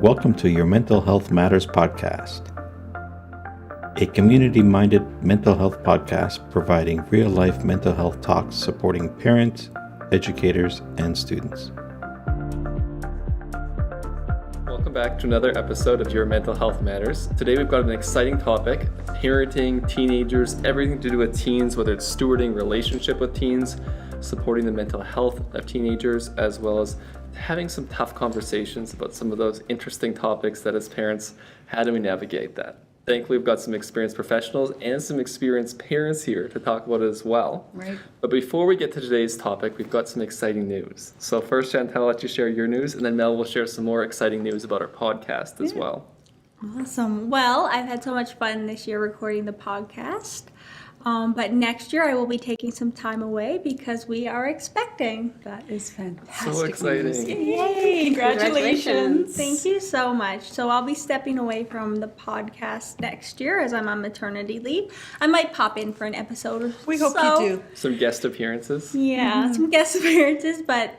Welcome to your Mental Health Matters podcast, a community-minded mental health podcast providing real-life mental health talks supporting parents, educators, and students. Welcome back to another episode of Your Mental Health Matters. Today we've got an exciting topic: parenting, teenagers, everything to do with teens, whether it's stewarding relationship with teens, supporting the mental health of teenagers, as well as having some tough conversations about some of those interesting topics that as parents, how do we navigate that? Thankfully, we've got some experienced professionals and some experienced parents here to talk about it as well. Right. But before we get to today's topic, we've got some exciting news. So first, Chantel, I'll let you share your news, and then Mel will share some more exciting news about our podcast as well. Awesome. Well, I've had so much fun this year recording the podcast. But next year I will be taking some time away because we are expecting. That is fantastic. So exciting. news. Yay! Congratulations. Thank you so much. So I'll be stepping away from the podcast next year as I'm on maternity leave. I might pop in for an episode or We hope so. you do. Some guest appearances. Yeah, some guest appearances, but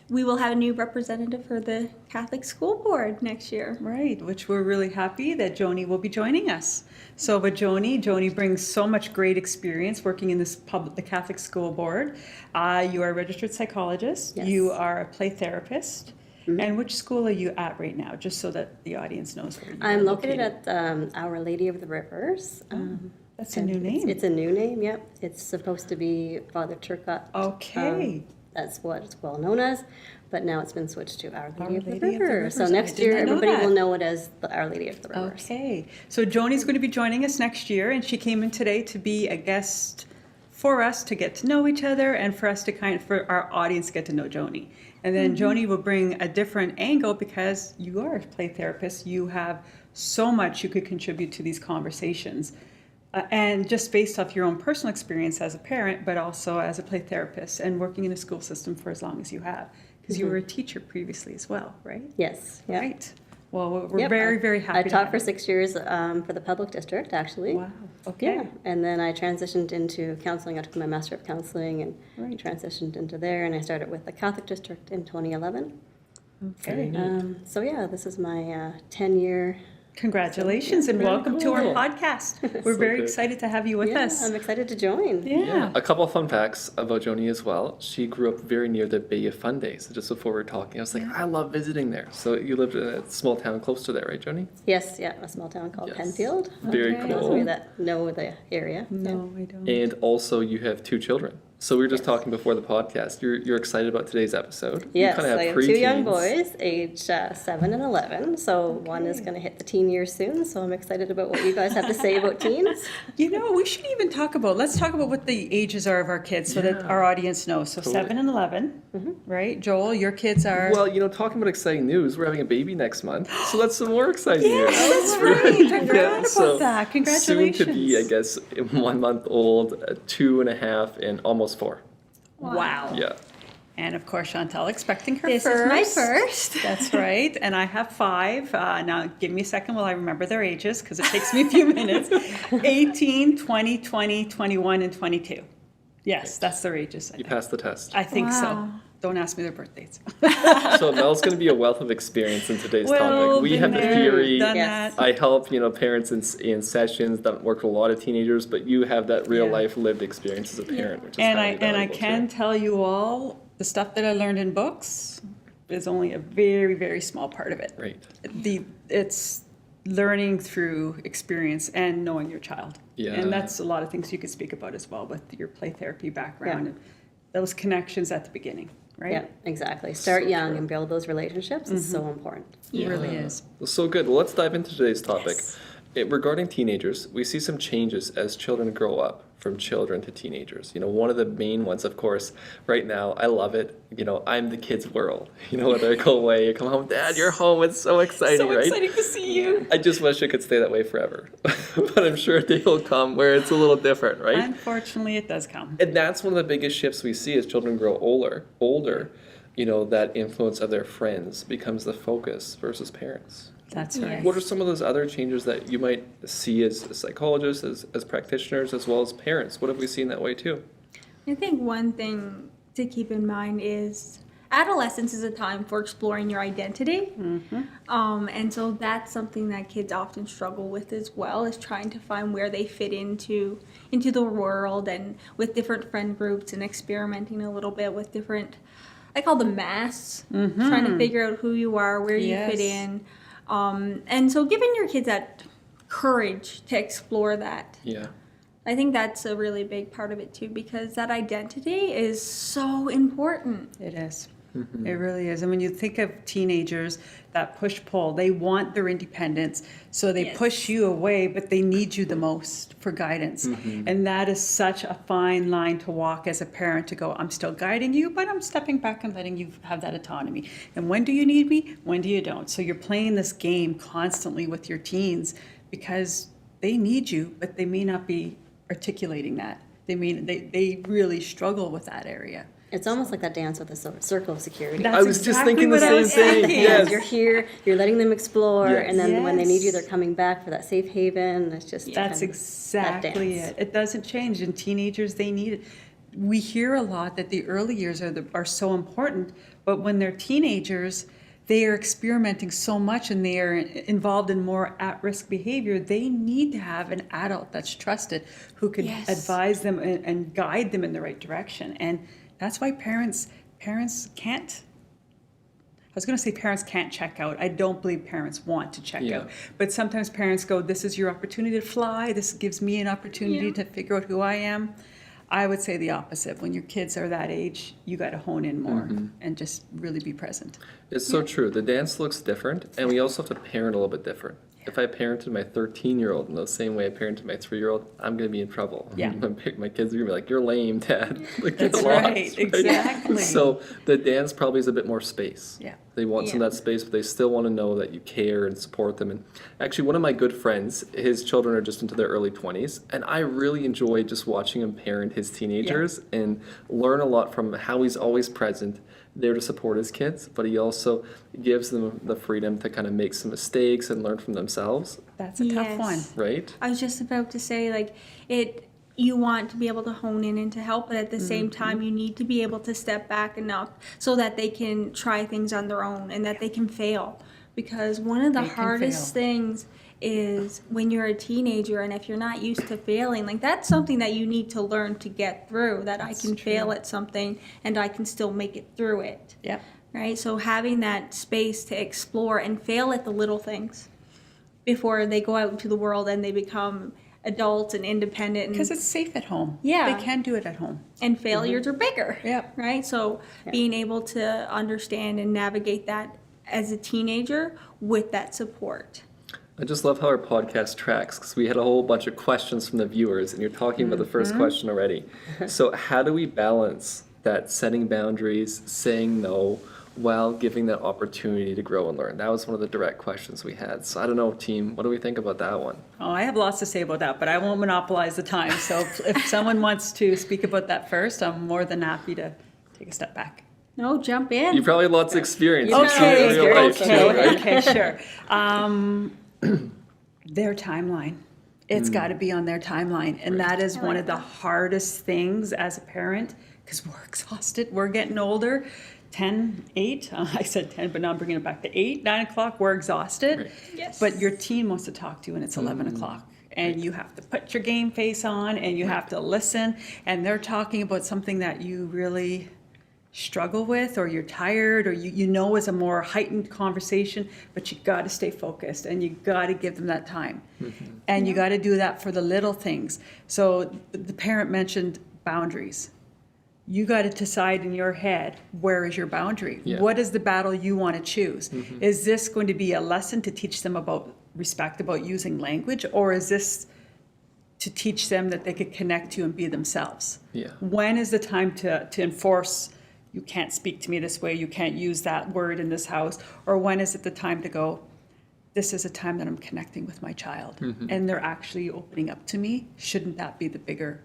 we will have a new representative for the Catholic School Board next year. Right, which we're really happy that Joni will be joining us. So with Joni brings so much great experience working in the Catholic School Board. You are a registered psychologist. Yes. You are a play therapist. Mm-hmm. And which school are you at right now, just so that the audience knows where you are I'm located at Our Lady of the Rivers. That's a new name. It's a new name, yep. It's supposed to be Father Turcotte. Okay. That's what it's well known as, but now it's been switched to Our Lady, Our of the Lady of the Rivers. So Rivers. next I did year, not know everybody that. will know it as the Our Lady of the Rivers. Okay, so Joni's going to be joining us next year, and she came in today to be a guest for us to get to know each other and for us to for our audience to get to know Joni. And then Joni will bring a different angle because you are a play therapist. You have so much you could contribute to these conversations. And just based off your own personal experience as a parent, but also as a play therapist and working in a school system for as long as you have. Because you were a teacher previously as well, right? Yes, yeah. Right. Well, we're Yep, very, very happy I to taught have for you. 6 years for the public district, actually. Wow, okay. Yeah, and then I transitioned into counseling. I took my Master of Counseling and Right. transitioned into there, and I started with the Catholic district in 2011. Okay. So yeah, this is my 10-year. Congratulations and Very welcome to our cool. podcast. We're So very good. excited to have you with Yeah, us. I'm excited to join. Yeah. A couple of fun facts about Joni as well. She grew up very near the Bay of Fundy. So just before we were talking, I was like, I love visiting there. So you lived in a small town close to there, right, Joni? Yes, yeah, a small town called Yes. Penfield. Very Okay. Those of cool. you that know the area. No, I don't. And also you have 2 children. So we were just talking before the podcast. You're excited about today's episode. You Yes, kinda I have 2 young preteens. boys, age 7 and 11. So one is going to hit the teen years soon. So I'm excited about what you guys have to say about teens. You know, we should even let's talk about what the ages are of our kids so that Yeah. our audience knows. So Totally. 7 and 11, right? Joel, your kids are... Well, talking about exciting news, we're having a baby next month. So that's some more exciting yeah, news. that's right. I forgot about that. Congratulations. Soon to be, I guess, 1 month old, 2.5, and almost 4. Wow. Yeah. And of course, Chantal expecting her This first. is my first. That's right. And I have 5. Now, give me a second while I remember their ages because it takes me a few minutes. 18, 20, 20, 21, and 22. Yes, that's their ages. You passed the test. I think so. Wow. Don't ask me their birthdays. So Mel's going to be a wealth of experience in today's Well, topic. We been have the there, theory. done Yes. that. I help, parents in sessions that work with a lot of teenagers, but you have that real Yeah. life lived experience as a parent, which is And highly I valuable, can too. tell you all the stuff that I learned in books is only a very, very small part of it. Right. It's learning through experience and knowing your child. Yeah. And that's a lot of things you could speak about as well with your play therapy background Yeah. and those connections at the beginning, right? Yeah, exactly. Start young true. and build those relationships is so important. It really is. So good. Well, let's dive into today's topic. Regarding teenagers, we see some changes as children grow up from children to teenagers. One of the main ones, of course, right now, I love it. I'm the kid's world. Whether I go away, you come home, Dad, you're home. It's so exciting, So right? exciting to see you. I just wish it could stay that way forever. But I'm sure a day will come where it's a little different, right? Unfortunately, it does come. And that's one of the biggest shifts we see as children grow older, that influence of their friends becomes the focus versus parents. That's right. What are some of those other changes that you might see as psychologists, as practitioners, as well as parents? What have we seen that way too? I think one thing to keep in mind is adolescence is a time for exploring your identity. And so that's something that kids often struggle with as well, is trying to find where they fit into the world, and with different friend groups, and experimenting a little bit with different, I call them masks, trying to figure out who you are, where you fit in. And so giving your kids that courage to explore that. Yeah. I think that's a really big part of it too, because that identity is so important. It is. It really is. And when you think of teenagers, that push-pull, they want their independence, so they push you away, but they need you the most for guidance. And that is such a fine line to walk as a parent, to go, I'm still guiding you, but I'm stepping back and letting you have that autonomy. And when do you need me? When do you don't? So you're playing this game constantly with your teens, because they need you, but they may not be articulating that. They really struggle with that area. It's almost like that dance with a circle of security. That's I was just exactly thinking the what I same was thing. thinking. Yes. You're here, you're letting them explore, Yes. and then when they need you, they're Yes. coming back for that safe haven. It's just That's kind of exactly that dance. it. It doesn't change. And teenagers, they need it. We hear a lot that the early years are so important, but when they're teenagers, they are experimenting so much and they are involved in more at-risk behavior. They need to have an adult that's trusted, who can Yes. advise them and guide them in the right direction. And that's why parents can't. I was going to say parents can't check out. I don't believe parents want to check Yeah. out. But sometimes parents go, this is your opportunity to fly. This gives me an opportunity to figure out who I am. I would say the opposite. When your kids are that age, you got to hone in more and just really be present. It's so true. The dance looks different, and we also have to parent a little bit different. If I parented my 13-year-old in the same way I parented my 3-year-old, I'm going to be in trouble. Yeah. My kids are going to be like, you're lame, Dad. Like, That's get lost, right, exactly. So the dance probably is a bit more space. Yeah. They want some of that space, but they still want to know that you care and support them. And actually, one of my good friends, his children are just into their early 20s, and I really enjoy just watching him parent his teenagers and learn a lot from how he's always present, there to support his kids, but he also gives them the freedom to kind of make some mistakes and learn from themselves, That's a tough Yes. one. right? I was just about to say, like, you want to be able to hone in and to help, but at the same time, you need to be able to step back enough so that they can try things on their own and that they can fail. Because one of the They can hardest fail. things is when you're a teenager, and if you're not used to failing, like, that's something that you need to learn to get through, that I can fail at something and I can still make it through it. Yep. Right? So having that space to explore and fail at the little things before they go out into the world and they become adults and independent, Because it's safe at home. Yeah. They can do it at home. and failures are bigger. Yep. Right? So being able to understand and navigate that as a teenager with that support. I just love how our podcast tracks, because we had a whole bunch of questions from the viewers, and you're talking about the first question already. So how do we balance that setting boundaries, saying no, while giving that opportunity to grow and learn? That was one of the direct questions we had. So I don't know, team, what do we think about that one? Oh, I have lots to say about that, but I won't monopolize the time. So if someone wants to speak about that first, I'm more than happy to take a step back. No, jump in. You probably have lots of experience. You've seen it in real life too, right? Okay, sure. Their timeline. It's got to be on their timeline. And that is one of the hardest things as a parent, because we're exhausted. We're getting older. 10, 8, I said 10, but now I'm bringing it back to 8, 9 o'clock, we're exhausted. Right. Yes. But your teen wants to talk to you and it's 11 o'clock. And you have to put your game face on and you have to listen. And they're talking about something that you really struggle with, or you're tired, or you know is a more heightened conversation, but you got to stay focused and you got to give them that time. And you got to do that for the little things. So the parent mentioned boundaries. You got to decide in your head, where is your boundary? Yeah. What is the battle you want to choose? Is this going to be a lesson to teach them about respect, about using language, or is this to teach them that they could connect to you and be themselves? Yeah. When is the time to enforce, you can't speak to me this way, you can't use that word in this house? Or when is it the time to go, this is a time that I'm connecting with my child and they're actually opening up to me? Shouldn't that be the bigger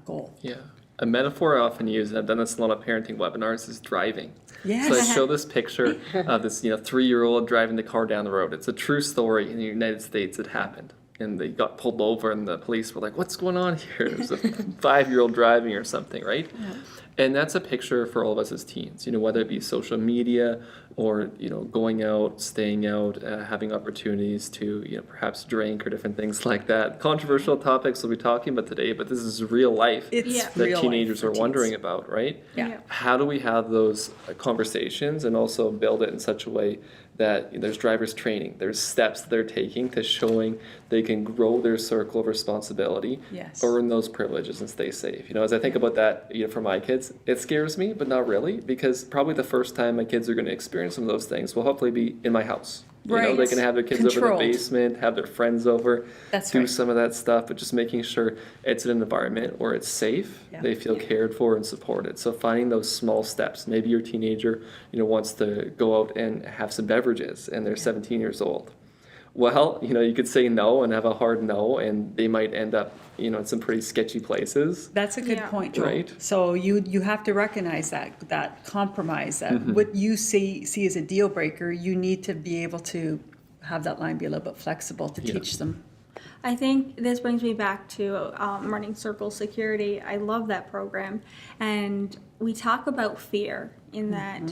goal? Yeah. A metaphor I often use, and I've done this in a lot of parenting webinars, is driving. Yes. So I show this picture of this 3-year-old driving the car down the road. It's a true story in the United States. It happened. And they got pulled over and the police were like, what's going on here? It was a 5-year-old driving or something, right? And that's a picture for all of us as teens, whether it be social media or, going out, staying out, having opportunities to, perhaps drink or different things like that. Controversial topics we'll be talking about today, but this is real life It's Yeah. that real teenagers life are for wondering teens. about, right? Yeah. How do we have those conversations and also build it in such a way that there's driver's training, there's steps that they're taking to showing they can grow their circle of responsibility, Yes. earn those privileges and stay safe. As I think about that, for my kids, it scares me, but not really, because probably the first time my kids are going to experience some of those things will hopefully be in my house. Right. They can have their kids over Controlled. in the basement, have their friends over, That's do right. some of that stuff, but just making sure it's an environment where it's safe, Yeah. they feel cared for and supported. So finding those small steps. Maybe your teenager, wants to go out and have some beverages and they're 17 years old. Well, you could say no and have a hard no, and they might end up, in some pretty sketchy places. That's a good Yeah. point, Joel. Right. So you have to recognize that compromise, that what you see as a deal breaker, you need to be able to have that line be a little bit flexible to Yeah. teach them. I think this brings me back to running Circle Security. I love that program. And we talk about fear in that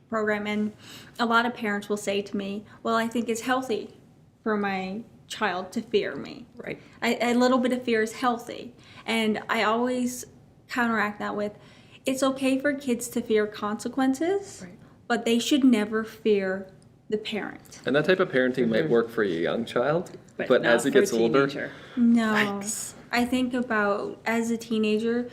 program. And a lot of parents will say to me, well, I think it's healthy for my child to fear me. Right. A little bit of fear is healthy. And I always counteract that with, it's okay for kids to fear consequences, Right. but they should never fear the parent. And that type of parenting might work for a young child, but not as it for a gets older, teenager. No. Yikes. I think about as a teenager,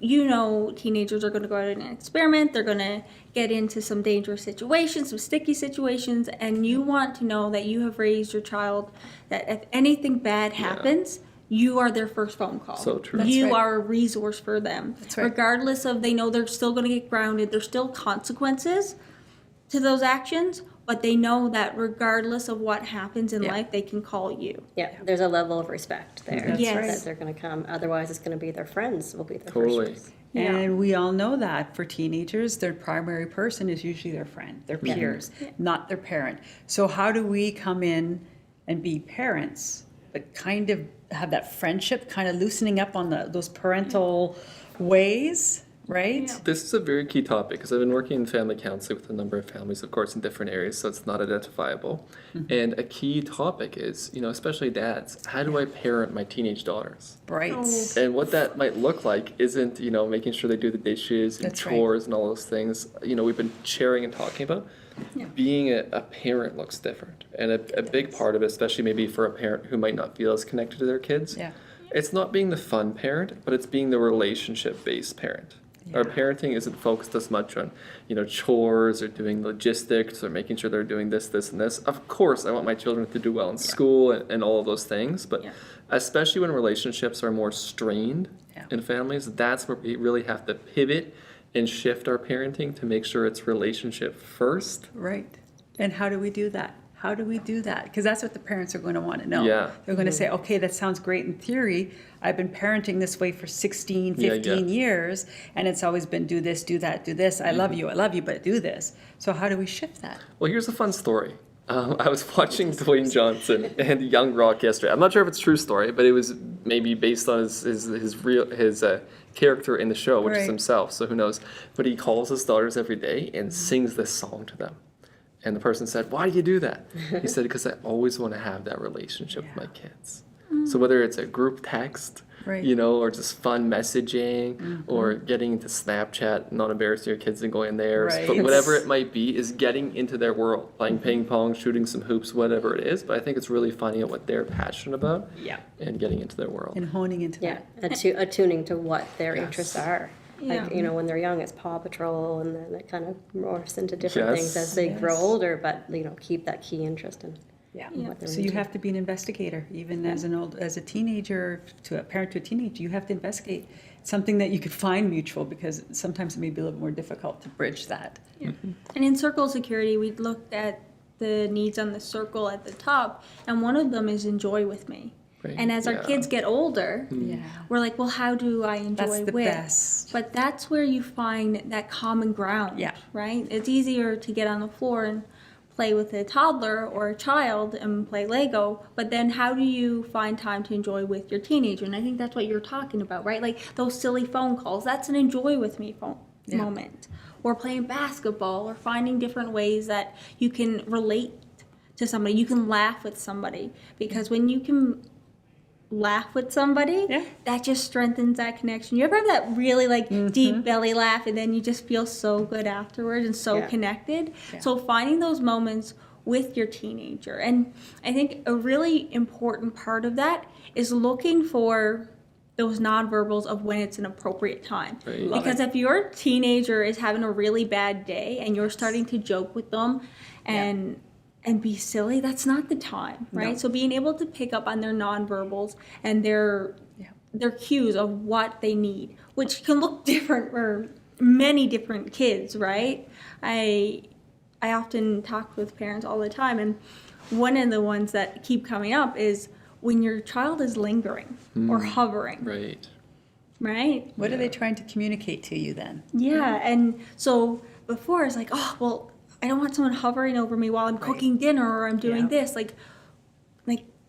teenagers are going to go out and experiment. They're going to get into some dangerous situations, some sticky situations, and you want to know that you have raised your child, that if anything bad happens, you are their first phone call. So true. That's You right. are a resource for them. That's right. Regardless of, they know they're still going to get grounded, there's still consequences to those actions, but they know that regardless of what happens in Yeah. life, they can call you. Yeah, there's a level of respect there. That's Yes. right. That they're going to come. Otherwise, it's going to be their friends will be their Totally. first choice. Yeah. And we all know that for teenagers, their primary person is usually their friend, their peers, not their parent. So how do we come in and be parents, but kind of have that friendship, kind of loosening up on those parental ways, right? Yeah. This is a very key topic because I've been working in family counseling with a number of families, of course, in different areas, so it's not identifiable. And a key topic is, especially dads, how do I parent my teenage daughters? Right. Oh. And what that might look like isn't, making sure they do the dishes and That's right. chores and all those things, we've been sharing and talking about. Yeah. Being a parent looks different. And a big part of it, especially maybe for a parent who might not feel as connected to their kids, Yeah. it's not being the fun parent, but it's being the relationship-based parent. Our parenting isn't focused as much on, chores or doing logistics or making sure they're doing this, this, and this. Of course, I want my children to do well in school and all of those things, but Yeah. especially when relationships are more strained Yeah. in families, that's where we really have to pivot and shift our parenting to make sure it's relationship first. Right. And how do we do that? How do we do that? Because that's what the parents are going to want to know. Yeah. They're going to say, okay, that sounds great in theory. I've been parenting this way for 16, Yeah, 15 yeah. years, and it's always been do this, do that, do this. I love you, but do this. So how do we shift that? Well, here's a fun story. I was watching Dwayne Johnson and Young Rock yesterday. I'm not sure if it's a true story, but it was maybe based on his character in the show, which is Right. himself. So who knows? But he calls his daughters every day and sings this song to them. And the person said, "Why do you do that?" He said, "Because I always want to have that relationship with my kids." So whether it's a group text, Right. or just fun messaging, or getting into Snapchat, not embarrassing your kids and going there, Right. but whatever it might be, is getting into their world, playing ping pong, shooting some hoops, whatever it is. But I think it's really finding out what they're passionate about Yeah. and getting into their world. And honing into Yeah, that. attuning to what their Yes. interests are. Like, Yeah. when they're young, it's Paw Patrol, and then it kind of morphs into different things Yes. as they grow Yes. older, but, keep that key interest in Yeah. what they're So you into. have to be an investigator, even as a teenager, to a parent to a teenager, you have to investigate something that you could find mutual, because sometimes it may be a little more difficult to bridge that. And in Circle Security, we looked at the needs on the circle at the top, and one of them is enjoy with me. Right. And as our Yeah. kids get older, Yeah. we're like, well, how do I enjoy That's the with? best. But that's where you find that common ground, Yeah. right? It's easier to get on the floor and play with a toddler or a child and play Lego, but then how do you find time to enjoy with your teenager? And I think that's what you're talking about, right? Like those silly phone calls, that's an enjoy with me moment. Or playing basketball, or finding different ways that you can relate to somebody. You can laugh with somebody, because when you can laugh with somebody, that just strengthens that connection. You ever have that really deep belly laugh, and then you just feel so good afterwards and so connected? So finding those moments with your teenager. And I think a really important part of that is looking for those nonverbals of when it's an appropriate time. Right. Because if your teenager is having a really bad day and you're starting to joke with them and be silly, that's not the time, right? No. So being able to pick up on their nonverbals and their cues of what they need, which can look different for many different kids, right? I often talk with parents all the time, and one of the ones that keep coming up is when your child is lingering or hovering, right? What are they trying to communicate to you then? Yeah, and so before it's like, oh, well, I don't want someone hovering over me while I'm cooking dinner or I'm doing this. Like,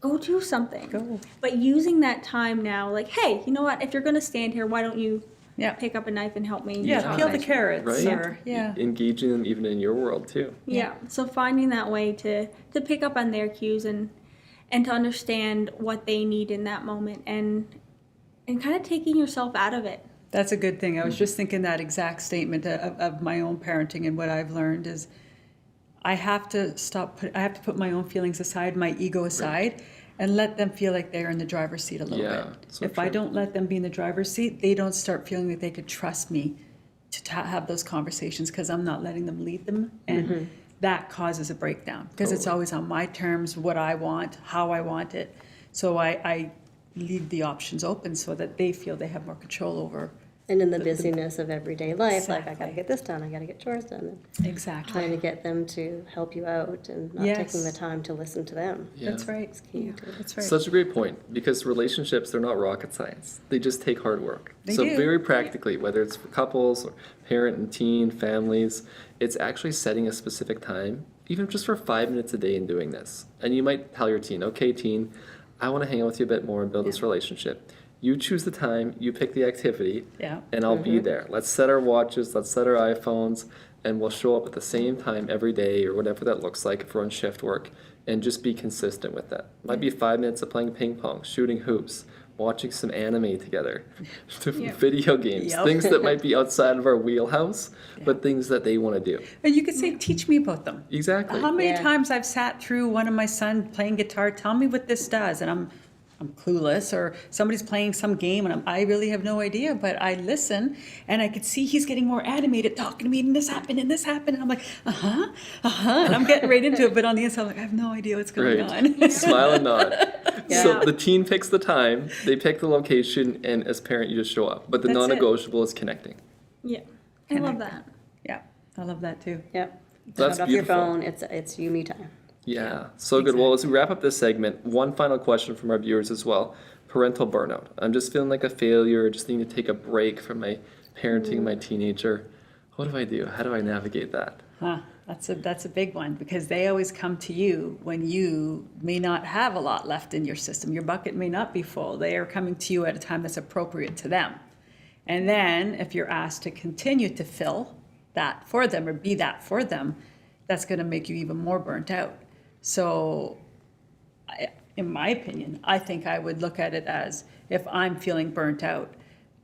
go do something. Go. But using that time now, like, hey, you know what? If you're going to stand here, why don't you pick up a knife and help me? Yeah, peel the carrots. Right. Or, Engaging them even in your world too. Yeah. So finding that way to pick up on their cues and to understand what they need in that moment and kind of taking yourself out of it. That's a good thing. I was just thinking that exact statement of my own parenting, and what I've learned is I have to put my own feelings aside, my ego aside, and let them feel like they're in the driver's seat a little bit. So if I don't let them be in the driver's seat, they don't start feeling that they could trust me to have those conversations, because I'm not letting them lead them. And that causes a breakdown, because it's always on my terms, what I want, how I want it. So I leave the options open so that they feel they have more control over. And in the busyness of everyday life, like, I Exactly. gotta get this done, I gotta get chores done, and Exactly. trying to get them to help you out and not taking the time to listen to them. That's right. It's key to That's right. Such a great point, because relationships, they're not rocket science. They just take hard work. They So do. very practically, whether it's for couples or parent and teen, families, it's actually setting a specific time, even just for 5 minutes a day and doing this. And you might tell your teen, okay, teen, I want to hang out with you a bit more and build this relationship. You choose the time, you pick the activity, and I'll be there. Let's set our watches, let's set our iPhones, and we'll show up at the same time every day, or whatever that looks like if we're on shift work, and just be consistent with that. Might be 5 minutes of playing ping pong, shooting hoops, watching some anime together, video games, things that might be outside of our wheelhouse, but things that they want to do. And you could say, teach me about them. Exactly. How many times I've sat through one of my son playing guitar, tell me what this does, and I'm clueless, or somebody's playing some game and I really have no idea, but I listen and I could see he's getting more animated, talking to me, and this happened, and I'm like, and I'm getting right into it, but on the inside I'm like, I have no idea what's going on. Smile and nod. So the teen picks the time, they pick the location, and as parent you just show up. But the That's it. non-negotiable is connecting. Yeah. I love that. Yeah, I love that too. Yep. That's Shut off your beautiful. phone, it's you, me time. Yeah, so good. Well, as we wrap up this segment, one final question from our viewers as well. Parental burnout. I'm just feeling like a failure, just need to take a break from my parenting my teenager. What do I do? How do I navigate that? That's a big one, because they always come to you when you may not have a lot left in your system. Your bucket may not be full. They are coming to you at a time that's appropriate to them. And then if you're asked to continue to fill that for them or be that for them, that's going to make you even more burnt out. So in my opinion, I think I would look at it as, if I'm feeling burnt out,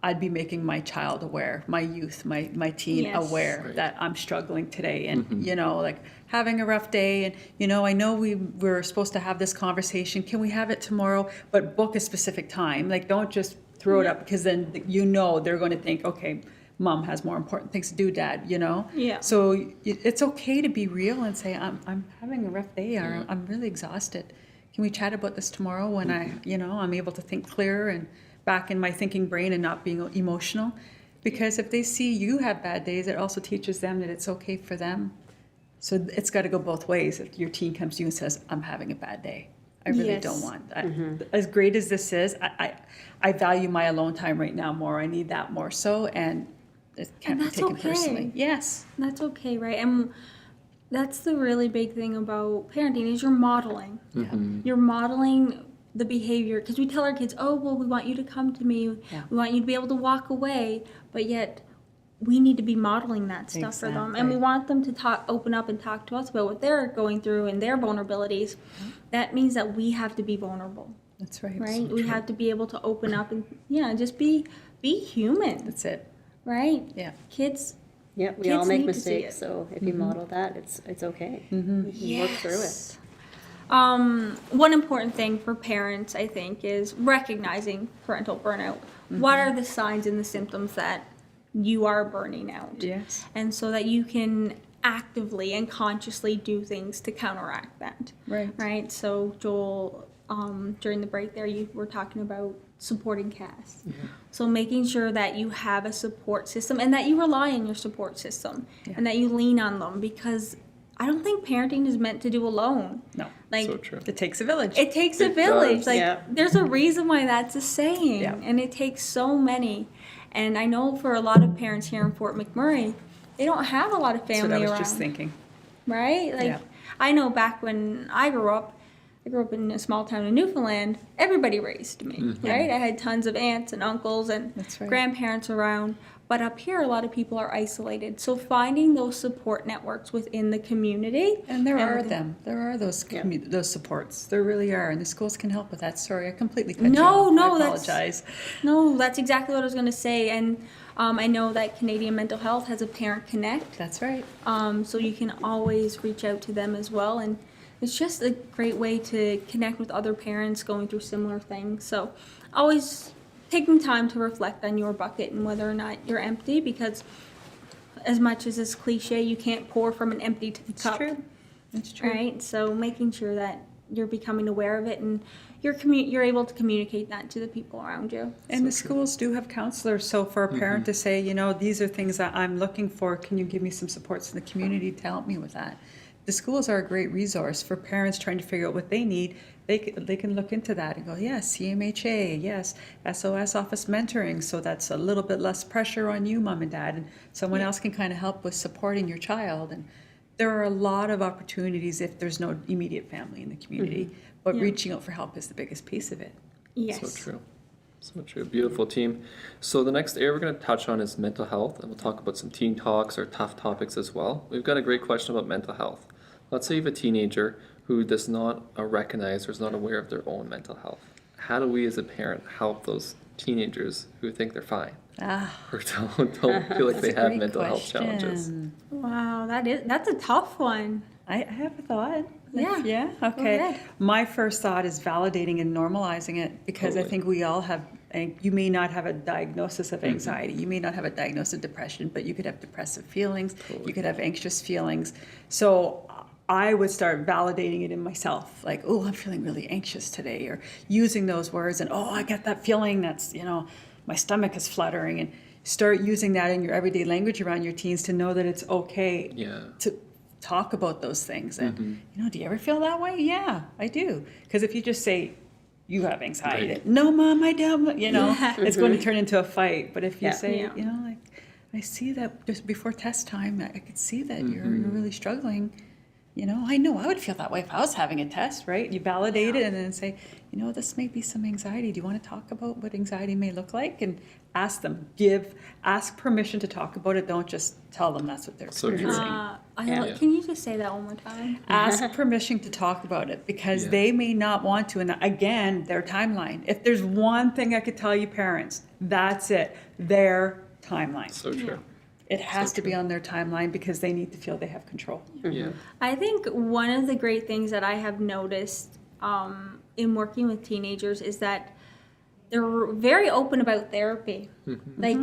I'd be making my child aware, my youth, my teen aware that I'm struggling today, and like having a rough day, and I know we're supposed to have this conversation. Can we have it tomorrow? But book a specific time. Like, don't just throw it up, because then they're going to think, okay, Mom has more important things to do, Dad. Yeah. So it's okay to be real and say, I'm having a rough day, or I'm really exhausted. Can we chat about this tomorrow when I'm able to think clearer and back in my thinking brain and not being emotional? Because if they see you have bad days, it also teaches them that it's okay for them. So it's got to go both ways. If your teen comes to you and says, I'm having a bad day, I really don't want that. As great as this is, I value my alone time right now more. I need that more so, and it can't be taken personally. Yes. That's okay, right? And That's the really big thing about parenting is you're modeling. Mhm. You're modeling the behavior because we tell our kids, oh, well, we want you to come to me. Yeah. We want you to be able to walk away. But yet we need to be modeling that stuff for them. And we Exactly. want them to open up and talk to us about what they're going through and their vulnerabilities. That means that we have to be vulnerable, That's right. right? We have to be able to open up and, just be human, That's it. right? Yeah. Kids, Yeah, we Kids all make need to see mistakes, it. so if you model that, it's okay. You can work through it. One important thing for parents, I think, is recognizing parental burnout. What are the signs and the symptoms that you are burning out? Yes. And so that you can actively and consciously do things to counteract that. Right. Right? So, Joel, during the break there, you were talking about supporting Cass. So making sure that you have a support system and that you rely on your support system and that you lean on them, because I don't think parenting is meant to do alone. No. Like, So true. It takes a village. it takes a It village. does. Like, Yeah. there's a reason why that's a saying, Yeah. and it takes so many. And I know for a lot of parents here in Fort McMurray, they don't have a lot of That's family what I was around, just thinking. right? Like, Yeah. I know back when I grew up in a small town in Newfoundland. Everybody raised me, right? I had tons of aunts and uncles and That's right. grandparents around. But up here, a lot of people are isolated. So finding those support networks within the community. And there are within- them. There are those those supports. There really are, and the schools can help with that. Sorry, I completely cut you No, off. no, I that's- apologize. No, that's exactly what I was going to say. And I know that Canadian Mental Health has a Parent Connect. That's right. So you can always reach out to them as well. And it's just a great way to connect with other parents going through similar things. So always taking time to reflect on your bucket and whether or not you're empty, because as much as it's cliche, you can't pour from an empty cup. true. It's true. Right? So making sure that you're becoming aware of it and you're able to communicate that to the people around you. And the schools do have counselors, so for a parent to say, these are things that I'm looking for, can you give me some supports in the community to help me with that? The schools are a great resource for parents trying to figure out what they need. They can look into that and go, yes, CMHA, yes, SOS office mentoring, so that's a little bit less pressure on you, mom and dad, and someone else can kind of help with supporting your child. And there are a lot of opportunities if there's no immediate family in the community, but reaching out for help is the biggest piece of it. Yes. So true. So true. Beautiful team. So the next area we're going to touch on is mental health, and we'll talk about some teen talks or tough topics as well. We've got a great question about mental health. Let's say you have a teenager who does not recognize or is not aware of their own mental health. How do we as a parent help those teenagers who think they're fine or don't feel like they have mental health challenges? Wow, that's a tough one. I have a thought. Yeah. Yeah. Go Okay. ahead. My first thought is validating and normalizing it, because I Totally. think we all have. And you may not have a diagnosis of anxiety. You may not have a diagnosis of depression, but you could have depressive feelings. You could have anxious feelings. So I would start validating it in myself, like, oh, I'm feeling really anxious today, or using those words, and oh, I get that feeling that's, my stomach is fluttering, and start using that in your everyday language around your teens to know that it's okay Yeah. to talk about those things. And, do you ever feel that way? Yeah, I do. Because if you just say, you have anxiety, Right. no, mom, I don't, it's going to turn into a fight. But if you Yeah. say, Yeah. I see that just before test time, I could see that you're really struggling. I know I would feel that way if I was having a test, right? You validate it and then say, this may be some anxiety. Do you want to talk about what anxiety may look like? And ask them, ask permission to talk about it. Don't just tell them that's what they're So true. experiencing. Can you just say that one more time? Ask permission to talk about it, because Yeah. they may not want to. And again, their timeline. If there's one thing I could tell you parents, that's it, their timeline. So true. It has to be on their timeline, because they need to feel they have control. Yeah. I think one of the great things that I have noticed in working with teenagers is that they're very open about therapy. Like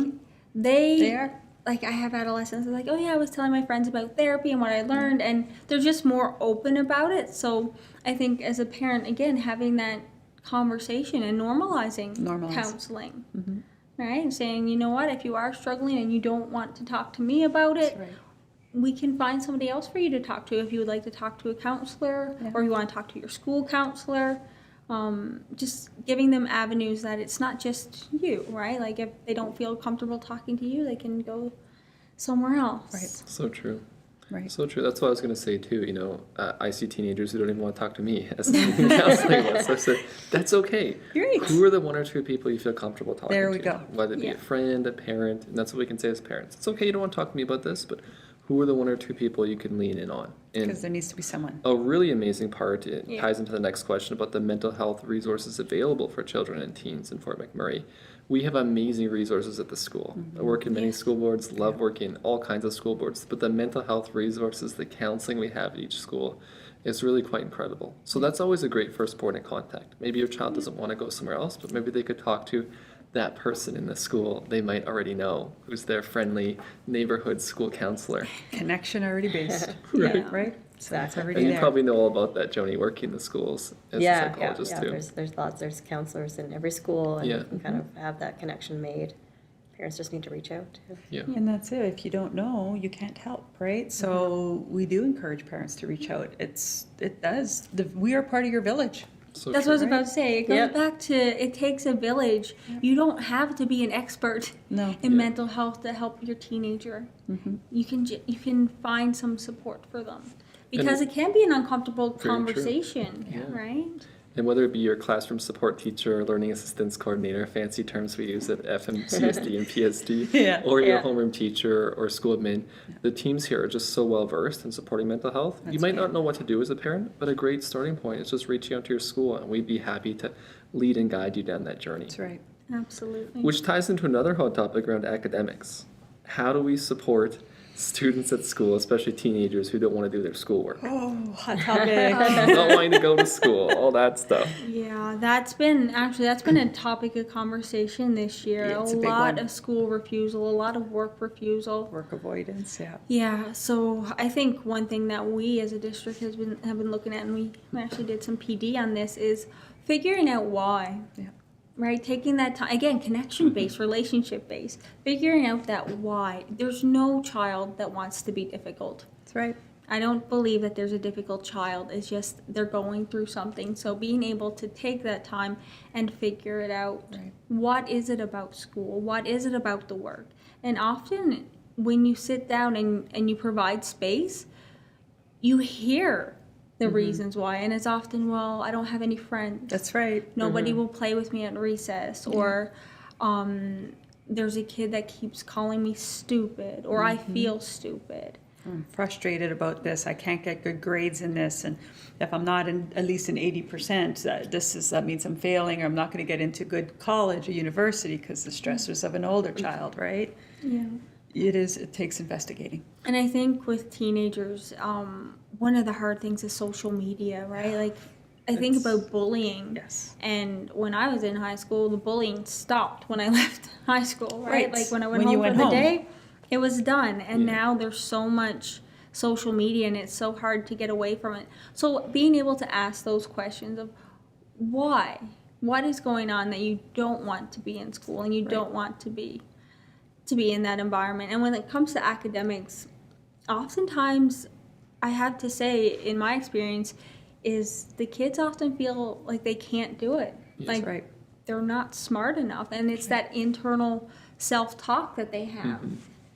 They are. like I have adolescents, they're like, oh yeah, I was telling my friends about therapy and what I learned, and they're just more open about it. So I think as a parent, again, having that conversation and normalizing Normalize. counseling, right? And saying, you know what, if you are struggling and you don't want to talk to me about it, Right. we can find somebody else for you to talk to if you would like to talk to a counselor or you want to talk to your school counselor. Just giving them avenues that it's not just you, right? Like if they don't feel comfortable talking to you, they can go somewhere else. Right. So true. Right. So true. That's what I was going to say too. I see teenagers who don't even want to talk to me as a teen counseling was. So I said, that's okay. Right. Who are the one or two people you feel comfortable talking to? There we go. Whether it be Yeah. a friend, a parent, and that's what we can say as parents. It's okay, you don't want to talk to me about this, but who are the one or two people you can lean in on? And Because there needs to be someone. a really amazing part, it Yeah. ties into the next question about the mental health resources available for children and teens in Fort McMurray. We have amazing resources at the school. I work in many school boards, love working in all kinds of school boards, but the mental health resources, the counseling we have at each school is really quite incredible. So that's always a great first point of contact. Maybe your child doesn't want to go somewhere else, but maybe they could talk to that person in the school they might already know, who's their friendly neighborhood school counselor. Connection already based. Right. Yeah, right? So it's Exactly. already And you there. probably know all about that, Joni, working in the schools as a Yeah, psychologist too. There's counselors in every school, and Yeah. you can kind of have that connection made. Parents just need to reach out. Yeah. And that's it. If you don't know, you can't help, right? So we do encourage parents to reach out. We are part of your village. So That's true. what I was about to say. It goes Yep. back to it takes a village. You don't have to be an expert No. in Yeah. mental health to help your teenager. You can find some support for them because it can be an uncomfortable Very true. conversation, Yeah. right? And whether it be your classroom support teacher, learning assistance coordinator, fancy terms we use at FMCSD and PSD, Yeah. or your Yeah. homeroom teacher or school admin, the teams here are just so well versed in supporting mental health. You That's might great. not know what to do as a parent, but a great starting point is just reaching out to your school, and we'd be happy to lead and guide you down that journey. That's right. Absolutely. Which ties into another hot topic around academics. How do we support students at school, especially teenagers who don't want to do their schoolwork? Oh, hot topic. Not wanting to go to school, all that stuff. Yeah, that's been a topic of conversation this year. Yeah, it's a a big lot one. of school refusal, a lot of work refusal. Work avoidance, yeah. Yeah, so I think one thing that we as a district have been looking at, and we actually did some PD on this, is figuring out why. Yeah. Right, taking that time again, connection based, relationship based, figuring out that why. There's no child that wants to be difficult. That's right. I don't believe that there's a difficult child. It's just they're going through something. So being able to take that time and figure it out. Right. What is it about school? What is it about the work? And often when you sit down and you provide space, you hear the reasons why. And it's often, well, I don't have any friends. That's right. Nobody will play with me at recess. Or there's a kid that keeps calling me stupid. Or I feel stupid. I'm frustrated about this. I can't get good grades in this, and if I'm not in at least in 80%, that means I'm failing, or I'm not going to get into good college or university because the stressors of an older child, right? Yeah. It takes investigating. And I think with teenagers, one of the hard things is social media, right? Like, I think It's- about bullying. Yes. And when I was in high school, the bullying stopped when I left high school, right? Right. Like when I went When you home went for the home. day, it was done. And Yeah. now there's so much social media and it's so hard to get away from it. So being able to ask those questions of why? What is going on that you don't want to be in school and you don't want to be in that environment? And when it comes to academics, oftentimes I have to say in my experience is the kids often feel like they can't do it. Yes. Like Right. they're not smart enough, and it's that internal self-talk that they have.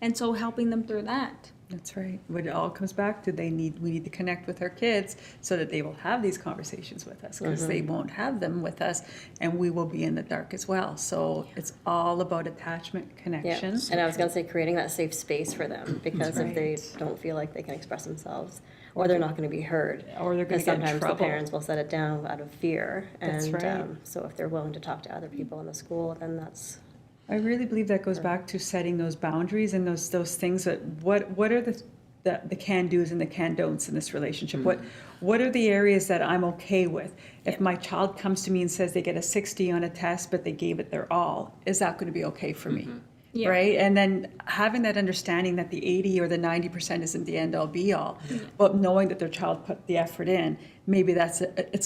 And so helping them through that. That's right. What it all comes back to, we need to connect with our kids so that they will have these conversations with us, because they won't have them with us, and we will be in the dark as well. So it's all about attachment, Yeah, connection. and I was gonna say creating that safe space for them, because if they right. don't feel like they can express themselves, or they're not gonna be heard. Or they're gonna Because get in sometimes the trouble. parents will set it down out of fear. That's And right. so if they're willing to talk to other people in the school, then that's, I really believe that goes back to setting those boundaries and those things that what are the can-dos and the can-don'ts in this relationship? What are the areas that I'm okay with? If my child comes to me and says they get a 60 on a test but they gave it their all, is that going to be okay for me? Yeah. Right? And then having that understanding that the 80 or the 90% isn't the end all be all, but knowing that their child put the effort in, maybe it's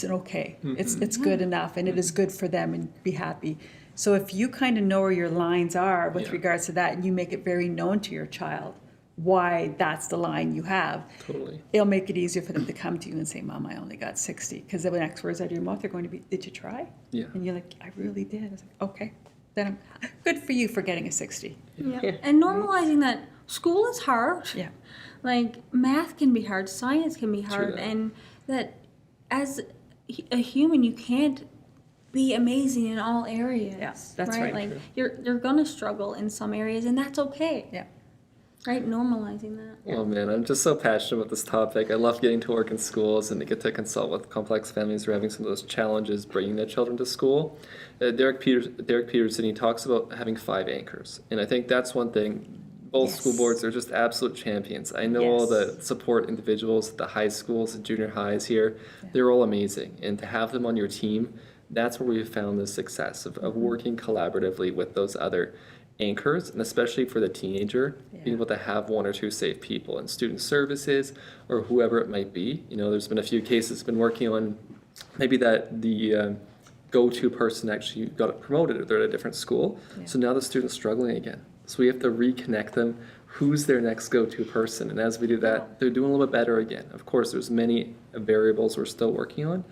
an okay. It's good enough, and it is good for them, and be happy. So if you kind of know where your lines are with Yeah. regards to that, and you make it very known to your child why that's the line you have, Totally. it'll make it easier for them to come to you and say, Mom, I only got 60. Because the next words out of your mouth are going to be, did you try? Yeah. And you're like, I really did. I was like, okay. Then I'm good for you for getting a 60. Yeah. And normalizing that school is hard. Yeah. Like math can be hard, science can be hard, that. and that as a human you can't be amazing in all areas. Yeah, that's right. Like you're gonna struggle in some areas, and that's okay. Yeah. Right, normalizing that. Oh man, I'm just so passionate about this topic. I love getting to work in schools and to get to consult with complex families who are having some of those challenges bringing their children to school. Derek Peterson, he talks about having 5 anchors, and I think that's one thing. Both Yes. school boards are just absolute champions. I know all the Yes. support individuals at the high schools and junior highs here. They're all amazing, and to have them on your team, that's where we've found the success of working collaboratively with those other anchors, and especially for the teenager, being able to have 1 or 2 safe people in student services or whoever it might be. You know, there's been a few cases been working on maybe that the go-to person actually got promoted or they're at a different school. So now the student's struggling again. So we have to reconnect them. Who's their next go-to person? And as we do that, they're doing a little bit better again. Of course, there's many variables we're still working on,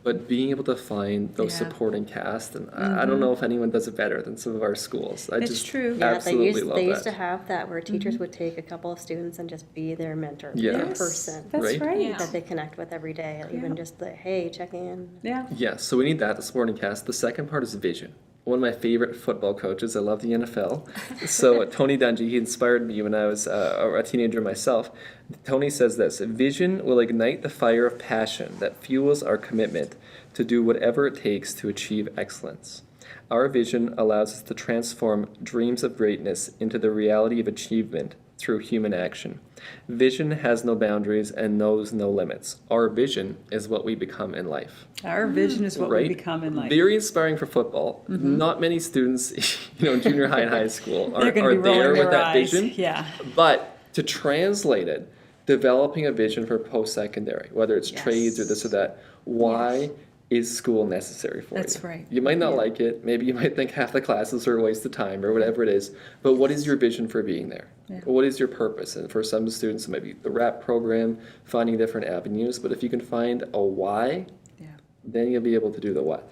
but being able to find those Yeah. supporting cast, and I don't know if anyone does it better than some of our schools. I It's just true. Yeah, absolutely love they used that. to have that where teachers would take a couple of students and just be their mentor, Yeah. their Yes, person That's Right? right. Yeah. that they connect with every day. Even just the, hey, check in. Yeah. Yes, so we need that, the supporting cast. The second part is vision. One of my favorite football coaches, I love the NFL. So Tony Dungy, he inspired me when I was a teenager myself. Tony says this: vision will ignite the fire of passion that fuels our commitment to do whatever it takes to achieve excellence. Our vision allows us to transform dreams of greatness into the reality of achievement through human action. Vision has no boundaries and knows no limits. Our vision is what we become in life. Our vision is what Right? we become in life. Very inspiring for football. Not many students, in junior high and high school are, They're going to are be there rolling with their that eyes. vision. Yeah. But to translate it, developing a vision for post-secondary, whether it's trades or this or that, why is school necessary for you? That's right. You might not like it. Maybe you might think half the classes are a waste of time or whatever it is. But what is your vision for being there? Yeah. What is your purpose? And for some students, it might be the RAP program, finding different avenues. But if you can find a why, Yeah. then you'll be able to do the what.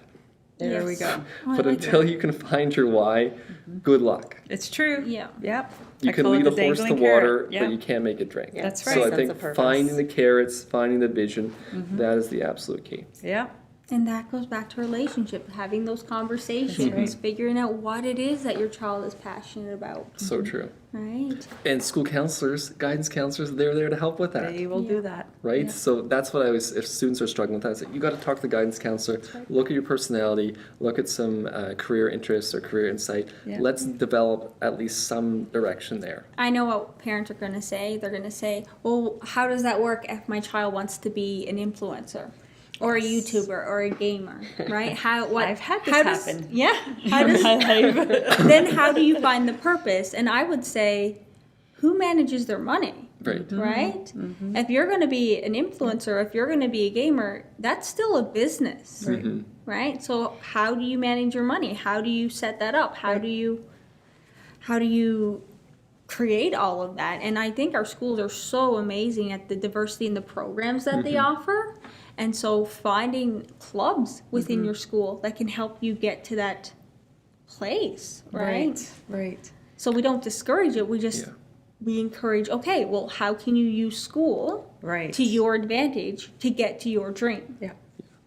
There we Yes. go. Oh, I But like until that. you can find your why, good luck. It's true. Yeah. Yep. You I can call it lead the a horse to dangling carrot. water, Yeah. but you can't make it drink. Yeah, That's So right. I sense think of purpose. finding the carrots, finding the vision, that is the absolute key. Yeah. And that goes back to relationship, having those conversations, figuring out what it is that your child is passionate about, So true. right? And school counselors, guidance counselors, they're there to help with that. They will do that. Right? So that's what I always, if students are struggling with that, I say, you got to talk to the guidance counselor, look at your personality, look at some career interests or career insight. Yeah. Let's develop at least some direction there. I know what parents are going to say. They're going to say, well, how does that work if my child wants to be an influencer? Or a YouTuber or a gamer, right? I've had this how does- happen. Yeah. How does, then how do you find the purpose? And I would say, who manages their money, Right. right? If you're going to be an influencer, if you're going to be a gamer, that's still a business, right? So how do you manage your money? How do you set that up? How do you create all of that? And I think our schools are so amazing at the diversity in the programs that they offer. And so finding clubs within your school that can help you get to that place, right? Right. So we don't discourage it. We just Yeah. we encourage, okay, well, how can you use school Right. to your advantage to get to your dream, Yeah.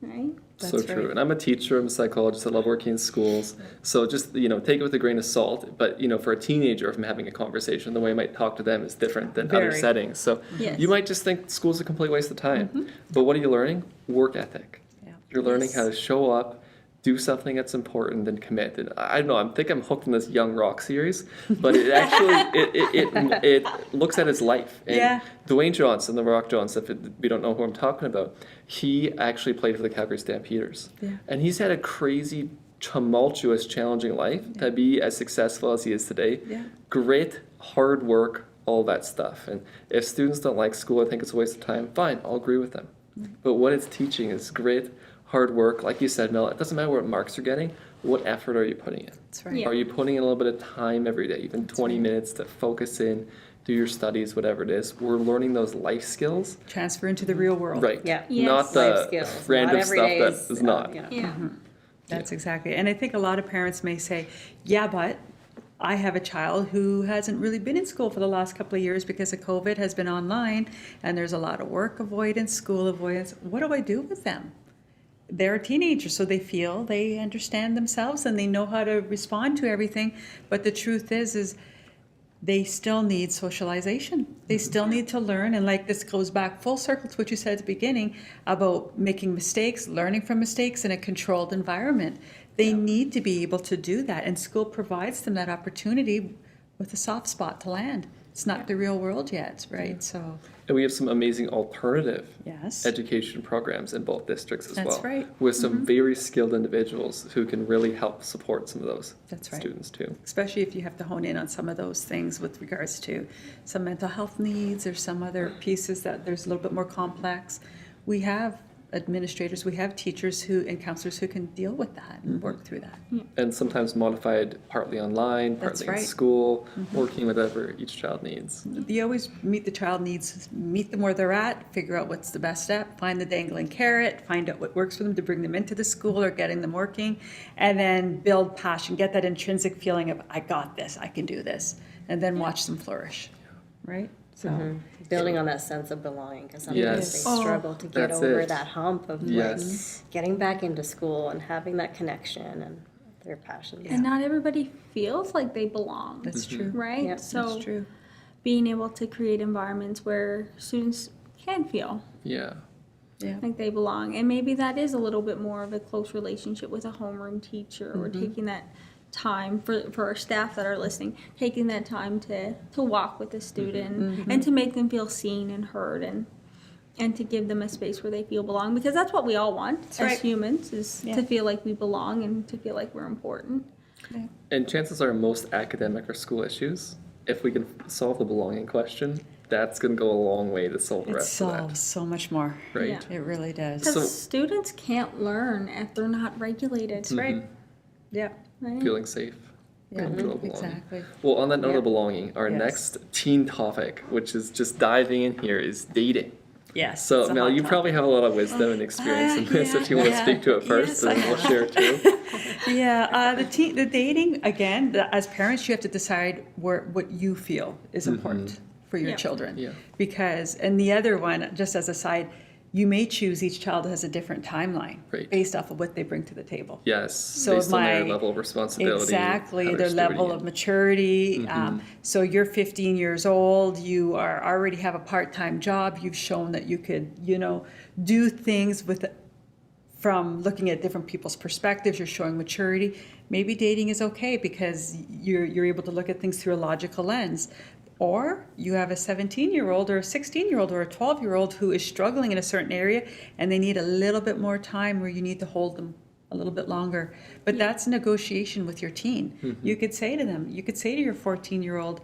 right? So That's true. right. And I'm a teacher, I'm a psychologist, I love working in schools. So just, take it with a grain of salt. But, for a teenager, if I'm having a conversation, the way I might talk to them is different than other Very. settings. So Yes. you might just think school's a complete waste of time. But what are you learning? Work ethic. Yeah. You're learning how to show up, do something that's important, and commit. And I don't know, I think I'm hooked in this Young Rock series, but it actually, it looks at his life. And Yeah. Dwayne Johnson, the Rock Johnson, if we don't know who I'm talking about, he actually played for the Calgary Stampeders. Yeah. And he's had a crazy, tumultuous, challenging life to be as successful as he is today. Yeah. Grit, hard work, all that stuff. And if students don't like school, I think it's a waste of time, fine, I'll agree with them. But what it's teaching is grit, hard work. Like you said, Mel, it doesn't matter what marks you're getting, what effort are you putting in? That's right. Yeah. Are you putting in a little bit of time every day, even 20 minutes to focus in, do your studies, whatever it is? We're learning those life skills. Transfer into the real world. Right. Yeah. Yes. Not the Life skills. random Not every stuff day that is, is not. you know. Yeah. That's exactly. And I think a lot of parents may say, yeah, but I have a child who hasn't really been in school for the last couple of years because of COVID, has been online, and there's a lot of work avoidance, school avoidance. What do I do with them? They're teenagers, so they feel they understand themselves and they know how to respond to everything. But the truth is they still need socialization. They still need to learn. And like, this goes back full circle to what you said at the beginning about making mistakes, learning from mistakes in a controlled environment. They need to be able to do that. And school provides them that opportunity with a soft spot to land. It's not the real world yet, right? So, And we have some amazing alternative yes. education programs in both districts as well. That's right. With some very skilled individuals who can really help support some of those That's right. students too. Especially if you have to hone in on some of those things with regards to some mental health needs or some other pieces that there's a little bit more complex. We have administrators, we have teachers and counselors who can deal with that and work through that. And sometimes modified partly online, That's partly in right. school, working with whatever each child needs. You always meet the child needs, meet them where they're at, figure out what's the best step, find the dangling carrot, find out what works for them to bring them into the school or getting them working, and then build passion, get that intrinsic feeling of, I got this, I can do this, and then watch them flourish, right? So, Building on that sense of belonging, because sometimes Yes. they struggle to get That's over it. that hump of Yes. like getting back into school and having that connection and their passion. And not everybody feels like they belong, that's true. right? Yep. So That's true. being able to create environments where students can feel Yeah. Yeah. like they belong, and maybe that is a little bit more of a close relationship with a homeroom teacher, or taking that time for our staff that are listening, taking that time to walk with the student and to make them feel seen and heard, and to give them a space where they feel belong, because that's what we all want as right. humans, is Yeah. to feel like we belong and to feel like we're important. And chances are most academic or school issues, if we can solve the belonging question, that's going to go a long way to solve the It rest of that. solves so much more. Right. Yeah. It really does. Because So- students can't learn if they're not regulated. Right. Yeah. Right? Feeling safe. Yeah, Comfortable belonging. exactly. Well, on that note Yeah. of belonging, our Yes. next teen topic, which is just diving in here, is dating. Yes. So, it's a Mel, hot you topic. probably have a lot of wisdom and experience in this. yeah, If you want to yeah. speak to it first, Yes, and I then we'll have. share too. Yeah, the dating, again, as parents, you have to decide what you feel is important for your Yeah. children. Yeah. Because, and the other one, just as a side, you may choose each child has a different timeline Right. based off of what they bring to the table. Yes, So based on their my- level of responsibility. Exactly, how their they're level stewarding of it. maturity. So you're 15 years old, you are already have a part-time job, you've shown that you could, do things from looking at different people's perspectives, you're showing maturity. Maybe dating is okay because you're able to look at things through a logical lens. Or you have a 17-year-old or a 16-year-old or a 12-year-old who is struggling in a certain area and they need a little bit more time where you need to hold them a little bit longer. But that's a negotiation with your teen. You could say to them, you could say to your 14-year-old,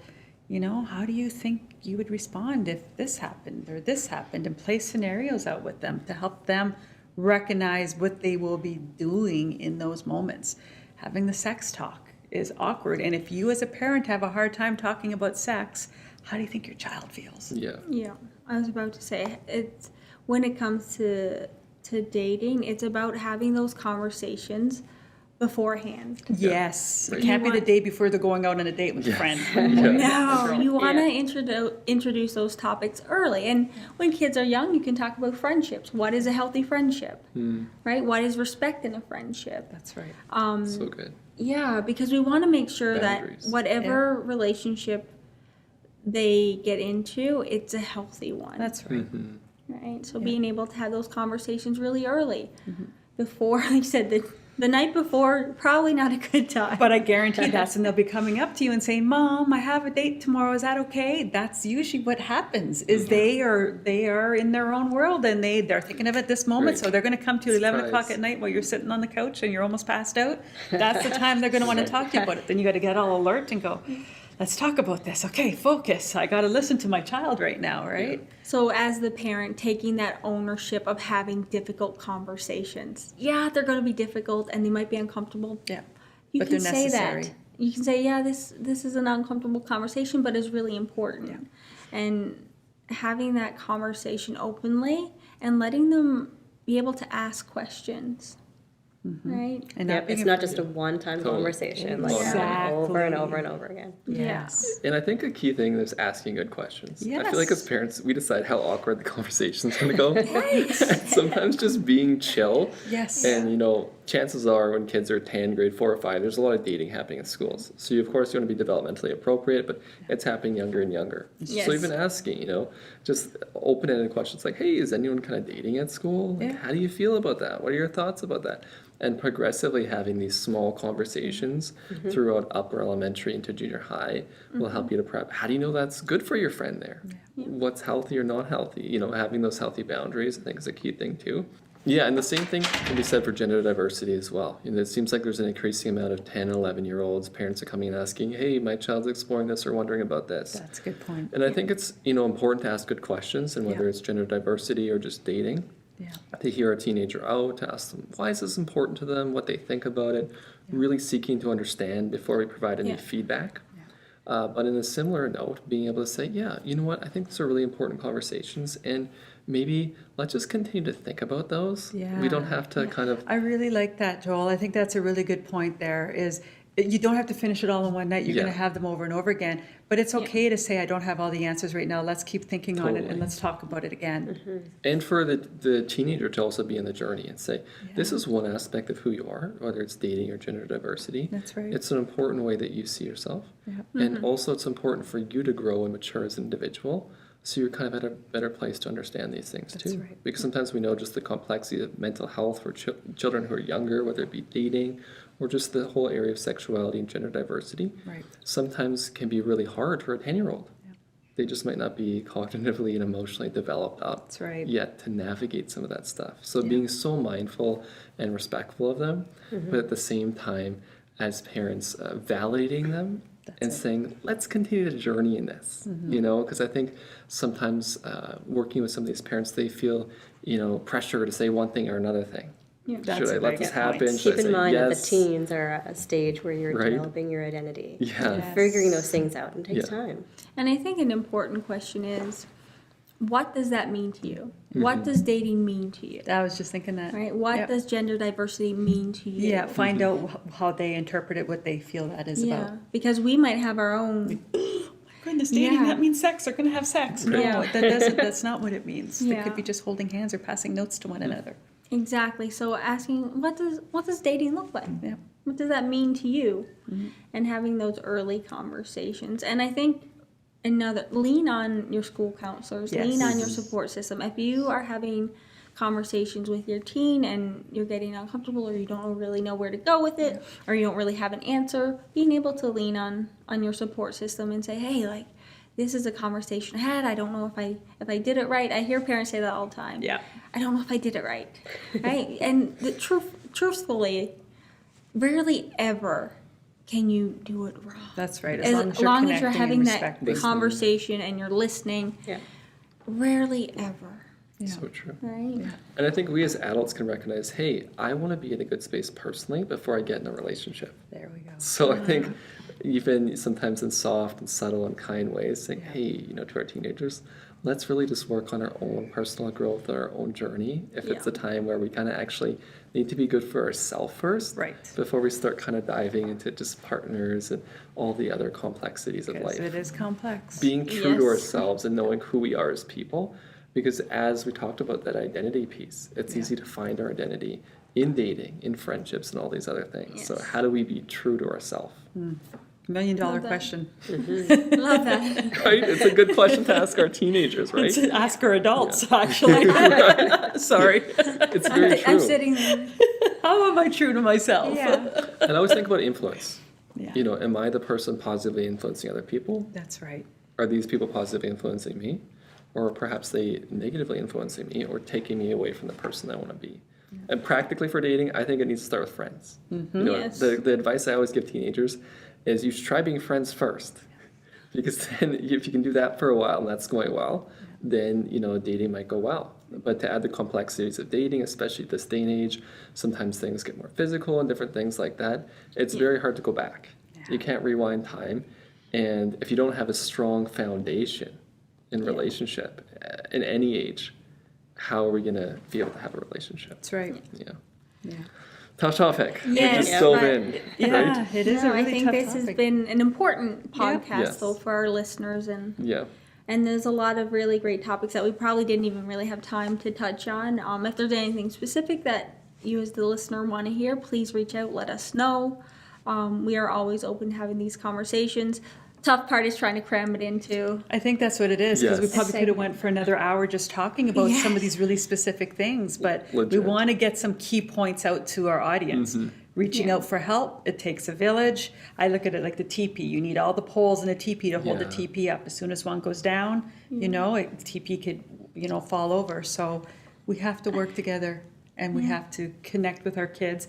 how do you think you would respond if this happened or this happened, and play scenarios out with them to help them recognize what they will be doing in those moments. Having the sex talk is awkward. And if you as a parent have a hard time talking about sex, how do you think your child feels? Yeah. Yeah, I was about to say, it's when it comes to dating, it's about having those conversations beforehand. Yes. Right. It can't be You the want- day before they're going out on a date with a friend. No, you want to introduce those topics early. And when kids are young, you can talk about friendships. What is a healthy friendship? Right? What is respect in a friendship? That's right. So good. Yeah, because we want to make sure Boundaries. that whatever relationship they get into, it's a healthy one. That's right. Right. So being able to have those conversations really early before, like you said, the night before, probably not a good time. But I guarantee that's when they'll be coming up to you and saying, "Mom, I have a date tomorrow. Is that okay?" That's usually what happens. Is they are in their own world and they're thinking of it this moment. Right. So they're going to come to you at 11 o'clock Surprise. at night while you're sitting on the couch and you're almost passed out. That's the time they're going to want to talk to you about it. Then you got to get all alert and go, "Let's talk about this. Okay, focus. I got to listen to my child right now." Right? So as the parent, taking that ownership of having difficult conversations. Yeah, they're going to be difficult and they might be uncomfortable. Yeah. You But can they're say necessary. that. You can say, yeah, this is an uncomfortable conversation, but it's really important. And having that conversation openly and letting them be able to ask questions. right? And Yep, being it's not just a one-time Totally. conversation, like Exactly. over and over and over again. Yes. And I think a key thing is asking good questions. I feel like as Yes. parents, we decide how awkward the conversation's going to go. And sometimes just being chill. Yes. And, chances are when kids are 10, grade 4 or 5, there's a lot of dating happening in schools. So, of course, you want to be developmentally appropriate, but it's happening younger and younger. Yes. So even asking, just open-ended questions like, hey, is anyone kind of dating at school? Like, Yeah. how do you feel about that? What are your thoughts about that? And progressively having these small conversations throughout upper elementary into junior high will help you to prep. How do you know that's good for your friend there? What's healthy or not healthy? Having those healthy boundaries, I think, is a key thing too. Yeah, and the same thing can be said for gender diversity as well. It seems like there's an increasing amount of 10 and 11-year-olds. Parents are coming and asking, hey, my child's exploring this or wondering about this. That's a good point. And I think it's, important to ask good questions, and whether Yeah. it's gender diversity or just dating, Yeah. to hear a teenager out, to ask them why is this important to them, what they think about it, really seeking to understand before we provide any Yeah. feedback. But in a similar note, being able to say, yeah, you know what, I think these are really important conversations, and maybe let's just continue to think about those. We don't have to kind of, I really like that, Joel. I think that's a really good point there is you don't have to finish it all in one night. You're Yeah. going to have them over and over again. But it's okay to say, I don't have all the answers right now. Let's keep thinking on it Totally. and let's talk about it again. and for the teenager to also be in the journey and say, this is one aspect of who you are, whether it's dating or gender diversity. That's right. It's an important way that you see yourself. Yeah. And also it's important for you to grow and mature as an individual. So you're kind of at a better place to understand these things That's too. right. Because sometimes we know just the complexity of mental health for children who are younger, whether it be dating or just the whole area of sexuality and gender diversity, Right. sometimes can be really hard for a 10-year-old. They just might not be cognitively and emotionally developed up That's right. yet to navigate some of that stuff. So Yeah. being so mindful and respectful of them, but at the same time, as parents, validating them and saying, let's continue the journey in this, because I think sometimes working with some of these parents, they feel, pressure to say one thing or another thing. That's Should I a let very this good happen? point. Should Keep I in say mind that the yes? teens are at a stage where you're Right. developing your identity. Yeah. Yes. Figuring those things out and takes Yeah. time. And I think an important question is, what does that mean to you? What does dating mean to you? I was just thinking that. Right? What Yep. does gender diversity mean to you? Yeah, find out how they interpret it, what they feel that is Yeah, about. because we might have our own. Goodness, dating, that means sex. They're going to have sex. No, Yeah. that doesn't. That's not what it means. They Yeah. could be just holding hands or passing notes to one another. Exactly. So asking, what does dating look like? Yeah. What does that mean to you? And having those early conversations. And I think lean on your school counselors, Yes. lean on your support system. If you are having conversations with your teen and you're getting uncomfortable or you don't really know where to go with it or you don't really have an answer, being able to lean on your support system and say, hey, like, this is a conversation I had. I don't know if I did it right. I hear parents say that all the time. Yeah. I don't know if I did it right. Right? And truthfully, rarely ever can you do it wrong. That's right. As long as you're connecting and having that respecting. conversation and you're listening, Yeah. rarely ever. Yeah. So true. Right? And I think we as adults can recognize, hey, I want to be in a good space personally before I get in a relationship. There we go. So I think even sometimes in soft and subtle and kind ways, saying, hey, to our teenagers, let's really just work on our own personal growth, our own journey. If it's a time where we kind of actually need to be good for ourselves first, Right. before we start kind of diving into just partners and all the other complexities of Because life. it is complex. Being true to Yes. ourselves and knowing who we are as people, because as we talked about that identity piece, it's easy to find our identity in dating, in friendships, and all these other things. So Yes. how do we be true to ourselves? $1 million Love that. question. Love that. Right? It's a good question to ask our teenagers, right? Ask our adults, actually. Sorry. It's very I'm true. sitting there. How am I true to myself? Yeah. And I always think about influence. Yeah. Am I the person positively influencing other people? That's right. Are these people positively influencing me? Or perhaps they negatively influencing me or taking me away from the person I want to be? And practically for dating, I think it needs to start with friends. Yes. The advice I always give teenagers is you should try being friends first. Because then if you can do that for a while and that's going well, then, dating might go well. But to add the complexities of dating, especially at this day and age, sometimes things get more physical and different things like that. It's very hard to go back. You can't rewind time. And if you don't have a strong foundation in relationship in any age, how are we going to be able to have a relationship? That's right. Yeah. Yeah. Tough topic. Yes, We just dove but- in, right? Yeah, it is a No, I really think tough this has topic. been an important podcast Yes. though for our listeners, Yeah. and there's a lot of really great topics that we probably didn't even really have time to touch on. If there's anything specific that you as the listener want to hear, please reach out, let us know. We are always open to having these conversations. Tough part is trying to cram it into. I think that's what it is, because we Yes. probably could have went for another hour just talking about some of these really specific things, but we Legit. want to get some key points out to our audience. Reaching out for help, it takes a village. I look at it like the teepee. You need all the poles in a teepee to hold the Yeah. teepee up. As soon as one goes down, the teepee could, fall over. So we have to work together, and we have to connect with our kids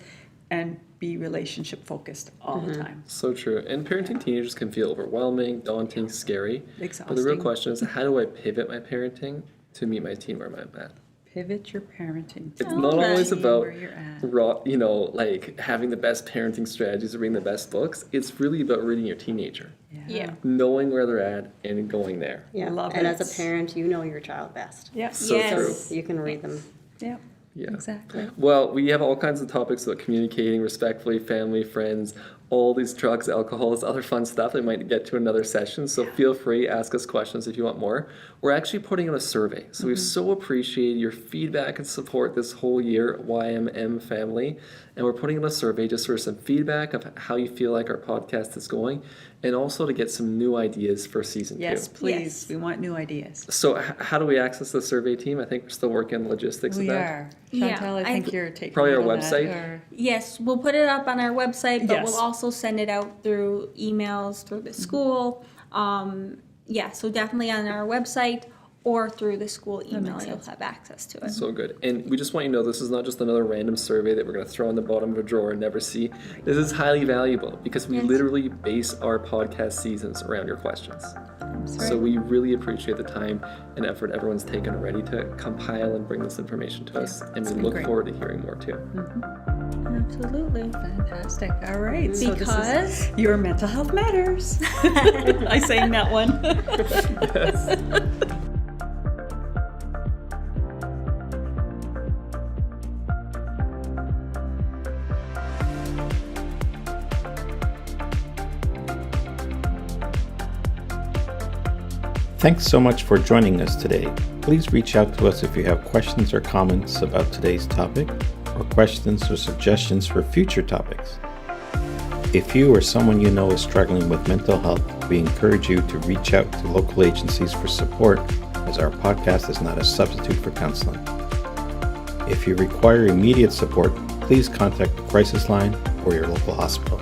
and be relationship focused all the time. So true. And parenting teenagers can feel overwhelming, daunting, scary. But the real Exhausting. question is, how do I pivot my parenting to meet my teen where I'm at? Pivot your parenting. It's to not always see about where you're at. like having the best parenting strategies or reading the best books. It's really about reading your teenager, Yeah. knowing where they're at and going there. Yeah, Love and it. as a parent, you know your child best. Yep. So Yes. true. So you can read them. Yep. Yeah. Exactly. Well, we have all kinds of topics about communicating respectfully, family, friends, all these drugs, alcohol, this other fun stuff that might get to another session. So feel free, ask us questions if you want more. We're actually putting out a survey. So we've so appreciated your feedback and support this whole year, YMM family. And we're putting out a survey just for some feedback of how you feel like our podcast is going, and also to get some new ideas for season 2. Yes, please. Yes. We want new ideas. So how do we access the survey team? I think we're still working on the logistics We of that. are. Yeah, Chantal, I I think th- you're taking Probably our lead on that, website. or- Yes, we'll put it up on our website, but Yes. we'll also send it out through emails through the school. So definitely on our website or through the school email, you'll have access to it. So good. And we just want you to know this is not just another random survey that we're going to throw in the bottom of a drawer and never see. This is highly valuable because we Yes. literally base our podcast seasons around your questions. So we really appreciate the time and effort everyone's taken already to compile and bring this information to us. And we been look great. forward to hearing more too. Absolutely. Fantastic. All right. So this Because is Your Mental Health Matters. I sang that one. Yes. Thanks so much for joining us today. Please reach out to us if you have questions or comments about today's topic, or questions or suggestions for future topics. If you or someone you know is struggling with mental health, we encourage you to reach out to local agencies for support, as our podcast is not a substitute for counseling. If you require immediate support, please contact the crisis line or your local hospital.